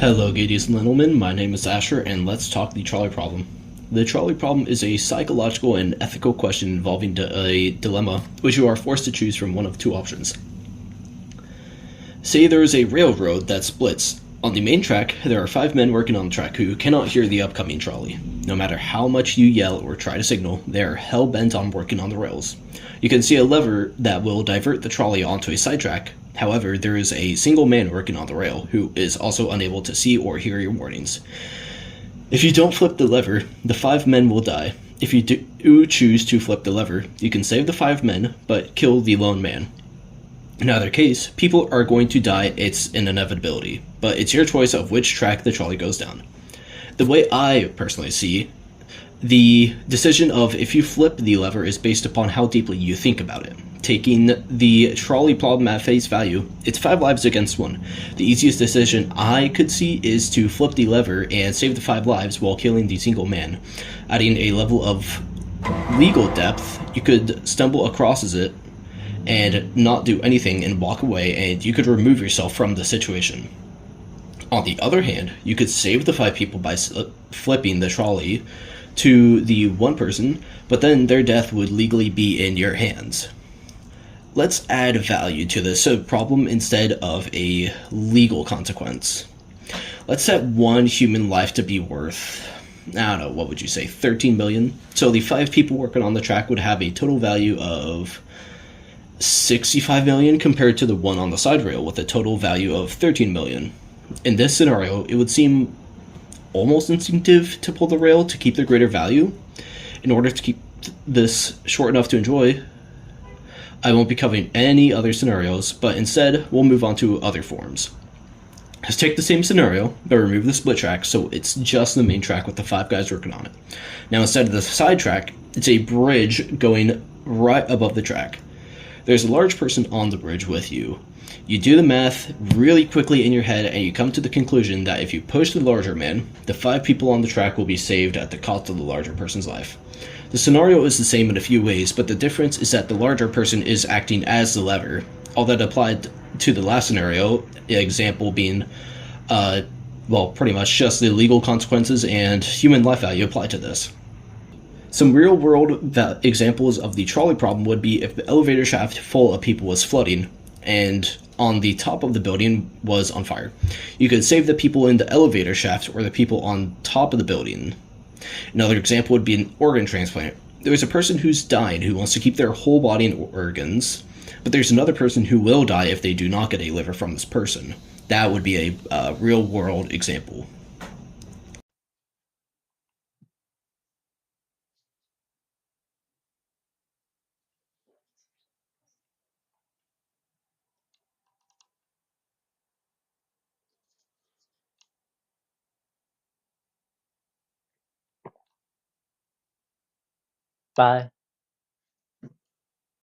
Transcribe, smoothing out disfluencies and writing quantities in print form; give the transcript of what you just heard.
Hello, ladies and gentlemen. My name is Asher, and let's talk the trolley problem. The trolley problem is a psychological and ethical question involving a dilemma, which you are forced to choose from one of two options. Say there is a railroad that splits. On the main track, there are five men working on the track who cannot hear the upcoming trolley. No matter how much you yell or try to signal, they are hell bent on working on the rails. You can see a lever that will divert the trolley onto a sidetrack. However, there is a single man working on the rail who is also unable to see or hear your warnings. If you don't flip the lever, the five men will die. If you do choose to flip the lever, you can save the five men, but kill the lone man. In either case, people are going to die, it's an inevitability, but it's your choice of which track the trolley goes down. The way I personally see the decision of if you flip the lever is based upon how deeply you think about it. Taking the trolley problem at face value, it's five lives against one. The easiest decision I could see is to flip the lever and save the five lives while killing the single man. Adding a level of legal depth, you could stumble across it and not do anything and walk away, and you could remove yourself from the situation. On the other hand, you could save the five people by flipping the trolley to the one person, but then their death would legally be in your hands. Let's add value to this problem instead of a legal consequence. Let's set one human life to be worth, I don't know, what would you say, 13 million? So the five people working on the track would have a total value of 65 million compared to the one on the side rail with a total value of 13 million. In this scenario, it would seem almost instinctive to pull the rail to keep the greater value. In order to keep this short enough to enjoy, I won't be covering any other scenarios, but instead we'll move on to other forms. Let's take the same scenario, but remove the split track so it's just the main track with the five guys working on it. Now instead of the side track, it's a bridge going right above the track. There's a large person on the bridge with you. You do the math really quickly in your head and you come to the conclusion that if you push the larger man, the five people on the track will be saved at the cost of the larger person's life. The scenario is the same in a few ways, but the difference is that the larger person is acting as the lever. All that applied to the last scenario, example being, pretty much just the legal consequences and human life value applied to this. Some real-world examples of the trolley problem would be if the elevator shaft full of people was flooding and on the top of the building was on fire. You could save the people in the elevator shaft or the people on top of the building. Another example would be an organ transplant. There's a person who's dying who wants to keep their whole body and organs, but there's another person who will die if they do not get a liver from this person. That would be a real-world example. Bye.